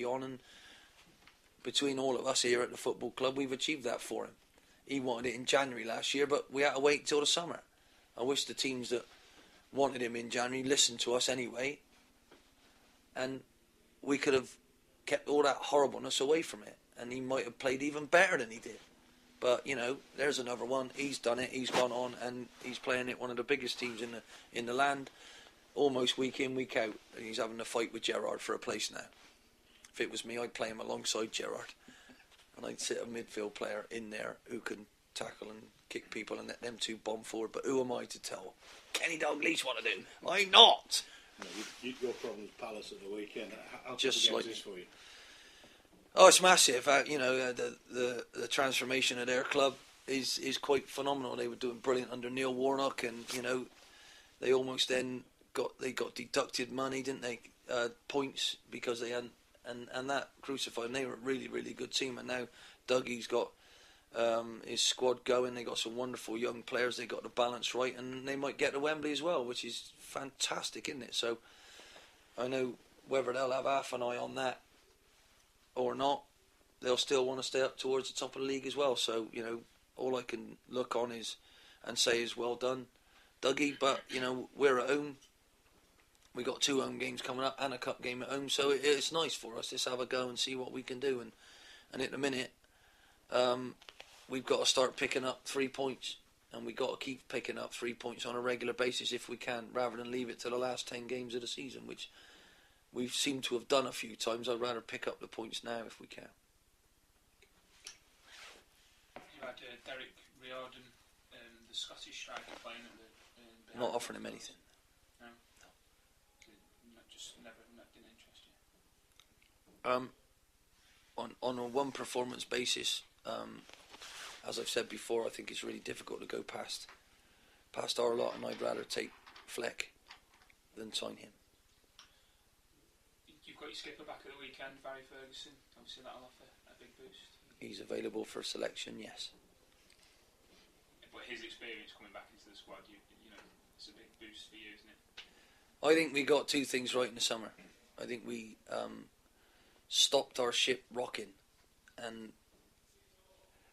happy on, and between all of us here at the football club, we've achieved that for him. He wanted it in January last year, but we had to wait till the summer. I wish the teams that wanted him in January listened to us anyway, and we could have kept all that horribleness away from it, and he might have played even better than he did. But, you know, there's another one. He's done it. He's gone on, and he's playing at one of the biggest teams in the land, almost week in, week out. And he's having a fight with Gerrard for a place now. If it was me, I'd play him alongside Gerrard, and I'd sit a midfield player in there who can tackle and kick people and let them two bomb forward. But who am I to tell Kenny Dalglish what to do? I'm not. No, your problem was Palace at the weekend. How Just tough like this for you? Oh, it's massive. You know, the transformation of their club is quite phenomenal. They were doing brilliant under Neil Warnock, and you know, they almost then got deducted money, didn't they? Points because they hadn't, and that crucified them. They were a really, really good team, and now Dougie's got his squad going. They got some wonderful young players. They got the balance right, and they might get to Wembley as well, which is fantastic, isn't it? So I know whether they'll have half an eye on that or not, they'll still want to stay up towards the top of the league as well. So, you know, all I can look on is and say is well done, Dougie. But, you know, we're at home. We got 2 home games coming up and a cup game at home, so it's nice for us. Let's have a go and see what we can do. And at the minute, we've got to start picking up 3 points, and we've got to keep picking up 3 points on a regular basis if we can, rather than leave it to the last 10 games of the season, which we've seemed to have done a few times. I'd rather pick up the points now if we can. You had Derek Riordan, the Scottish striker, playing at the... Not offering him anything. No? Just never didn't interest you? On a one performance basis, as I've said before, I think it's really difficult to go past our lot, and I'd rather take Fleck than sign him. You've got your skipper back at the weekend, Barry Ferguson. Obviously that'll offer a big boost. He's available for selection, yes. But his experience coming back into the squad, you know, it's a big boost for you, isn't it? I think we got 2 things right in the summer. I think we stopped our ship rocking, and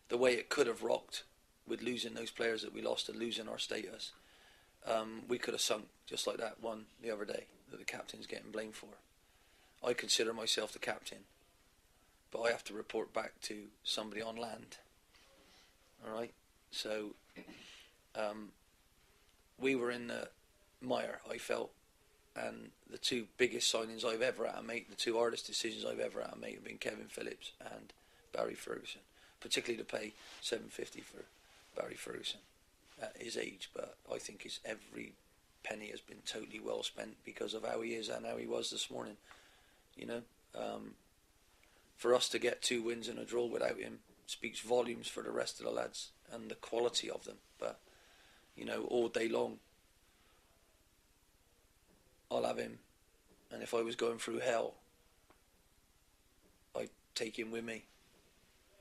the way it could have rocked with losing those players that we lost and losing our status, we could have sunk just like that one the other day that the captain's getting blamed for. I consider myself the captain, but I have to report back to somebody on land. All right, so we were in the mire, I felt, and the 2 biggest signings I've ever had to make, the 2 hardest decisions I've ever had to make, have been Kevin Phillips and Barry Ferguson. Particularly to pay $750 for Barry Ferguson at his age, but I think every penny has been totally well spent because of how he is and how he was this morning. You know, for us to get 2 wins and a draw without him speaks volumes for the rest of the lads and the quality of them. But, you know, all day long, I'll have him, and if I was going through hell, I'd take him with me.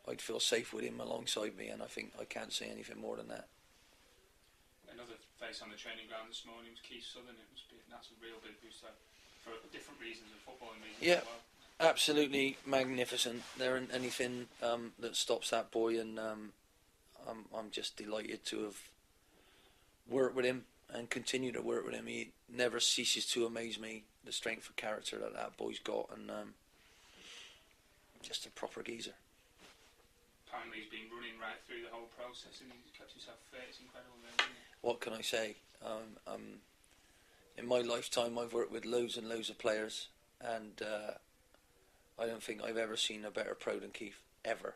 I'd feel safe with him alongside me, and I think I can't say anything more than that. Another face on the training ground this morning was Keith Southern. That's a real big boost for different reasons and footballing reasons as well. Absolutely magnificent. There isn't anything that stops that boy, and I'm just delighted to have worked with him and continue to work with him. He never ceases to amaze me, the strength of character that boy's got, and just a proper geezer. Apparently he's been running right through the whole process and he's kept himself fit. It's incredible, isn't it? What can I say? In my lifetime I've worked with loads and loads of players, and I don't think I've ever seen a better pro than Keith, ever.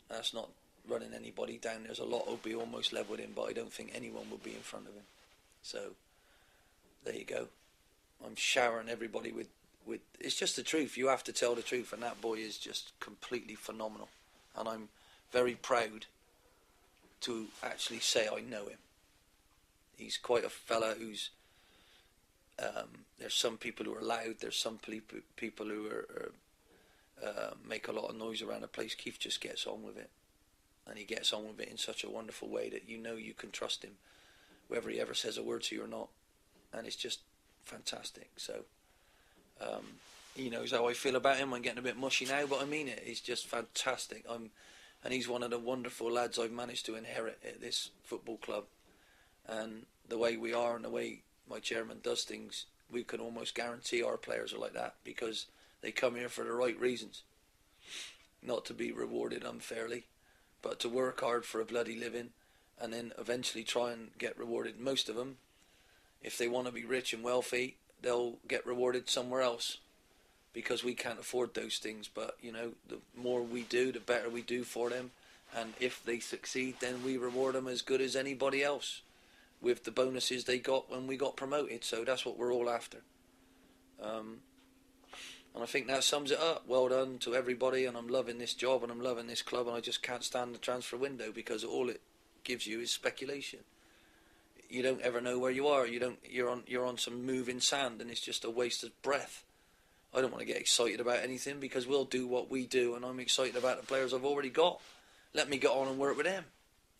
That's not running anybody down. There's a lot who'll be almost level with him, but I don't think anyone will be in front of him. So there you go. I'm showering everybody with it's just the truth. You have to tell the truth, and that boy is just completely phenomenal. And I'm very proud to actually say I know him. He's quite a fella who's there's some people who are loud, there's some people who are make a lot of noise around the place. Keith just gets on with it, and he gets on with it in such a wonderful way that you know you can trust him, whether he ever says a word to you or not, and it's just fantastic. So he knows how I feel about him. I'm getting a bit mushy now, but I mean it. He's just fantastic. And he's one of the wonderful lads I've managed to inherit at this football club. And the way we are and the way my chairman does things, we can almost guarantee our players are like that because they come here for the right reasons. Not to be rewarded unfairly, but to work hard for a bloody living and then eventually try and get rewarded. Most of them, if they want to be rich and wealthy, they'll get rewarded somewhere else because we can't afford those things. But, you know, the more we do, the better we do for them. And if they succeed, then we reward them as good as anybody else with the bonuses they got when we got promoted. So that's what we're all after. And I think that sums it up. Well done to everybody, and I'm loving this job and I'm loving this club, and I just can't stand the transfer window because all it gives you is speculation. You don't ever know where you are. You're on some moving sand, and it's just a waste of breath. I don't want to get excited about anything because we'll do what we do, and I'm excited about the players I've already got. Let me get on and work with them.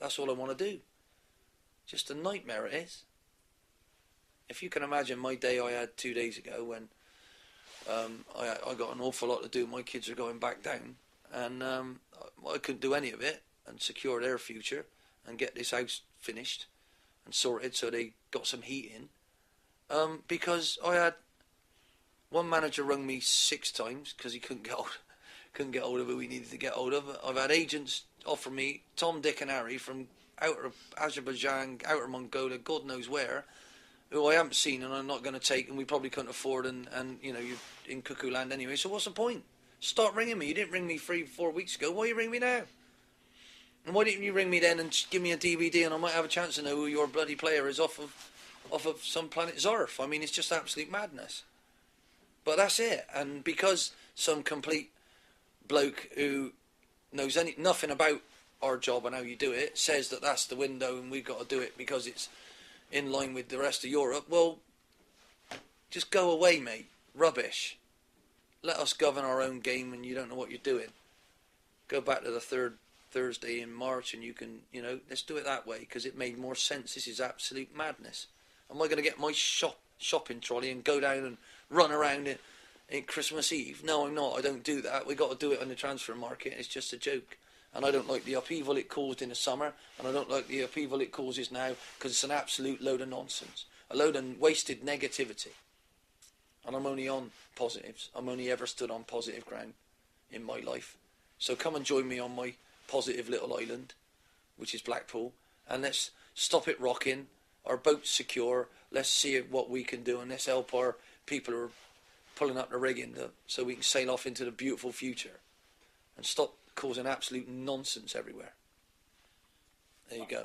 That's all I want to do. Just a nightmare it is. If you can imagine my day I had 2 days ago when I got an awful lot to do. My kids are going back down, and I couldn't do any of it and secure their future and get this house finished and sorted so they got some heat in. Because I had one manager rung me 6 times because he couldn't get hold of who he needed to get hold of. I've had agents offer me Tom, Dick, and Harry from outer Azerbaijan, outer Mongolia, God knows where, who I haven't seen and I'm not going to take, and we probably couldn't afford, and you know, you're in cuckoo land anyway, so what's the point? Start ringing me. You didn't ring me 3-4 weeks ago. Why are you ringing me now? And why didn't you ring me then and give me a DVD and I might have a chance to know who your bloody player is off of some planet Zarf? I mean, it's just absolute madness. But that's it. And because some complete bloke who knows nothing about our job and how you do it says that that's the window and we've got to do it because it's in line with the rest of Europe, well, just go away, mate. Rubbish. Let us govern our own game, and you don't know what you're doing. Go back to the third Thursday in March and you can, you know, let's do it that way because it made more sense. This is absolute madness. Am I going to get my shopping trolley and go down and run around it in Christmas Eve? No, I'm not. I don't do that. We've got to do it on the transfer market. It's just a joke. And I don't like the upheaval it caused in the summer, and I don't like the upheaval it causes now because it's an absolute load of nonsense, a load of wasted negativity. And I'm only on positives. I'm only ever stood on positive ground in my life. So come and join me on my positive little island, which is Blackpool, and let's stop it rocking. Our boat's secure. Let's see what we can do, and let's help our people who are pulling up the rigging so we can sail off into the beautiful future and stop causing absolute nonsense everywhere. There you go.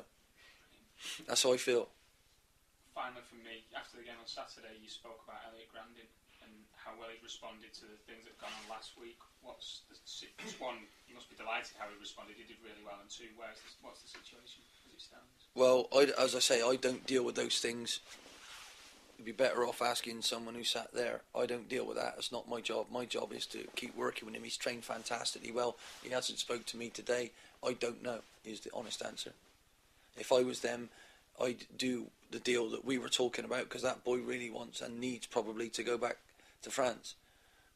That's how I feel. Finally, for me, after the game on Saturday, you spoke about Elliot Grandin and how well he responded to the things that have gone on last week. One, you must be delighted how he responded. He did really well. And two, what's the situation as it stands? Well, as I say, I don't deal with those things. You'd be better off asking someone who sat there. I don't deal with that. It's not my job. My job is to keep working with him. He's trained fantastically well. He hasn't spoke to me today. I don't know, is the honest answer. If I was them, I'd do the deal that we were talking about because that boy really wants and needs probably to go back to France.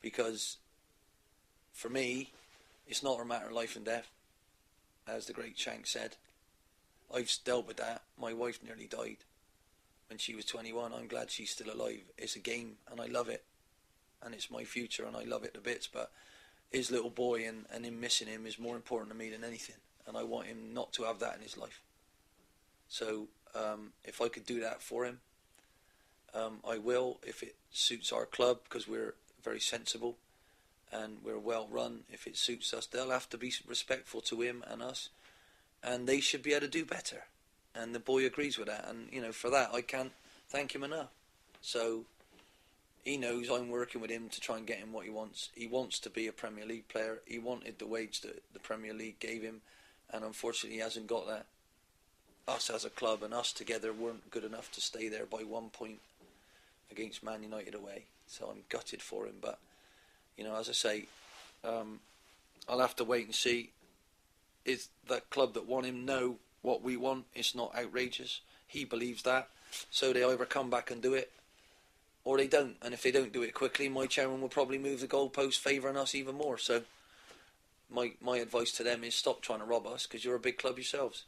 Because for me, it's not a matter of life and death, as the great Shank said. I've dealt with that. My wife nearly died when she was 21. I'm glad she's still alive. It's a game and I love it, and it's my future and I love it to bits, but his little boy and him missing him is more important to me than anything, and I want him not to have that in his life. So if I could do that for him, I will, if it suits our club, because we're very sensible and we're well run. If it suits us, they'll have to be respectful to him and us, and they should be able to do better. And the boy agrees with that, and you know, for that I can't thank him enough. So he knows I'm working with him to try and get him what he wants. He wants to be a Premier League player. He wanted the wage that the Premier League gave him, and unfortunately he hasn't got that. Us as a club and us together weren't good enough to stay there by 1 point against Man United away. So I'm gutted for him, but you know, as I say, I'll have to wait and see. Is that club that want him know what we want? It's not outrageous. He believes that, so they either come back and do it, or they don't. And if they don't do it quickly, my chairman will probably move the goalpost, favouring us even more. So my advice to them is stop trying to rob us, because you're a big club yourselves.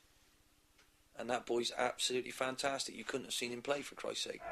And that boy's absolutely fantastic. You couldn't have seen him play, for Christ's sake.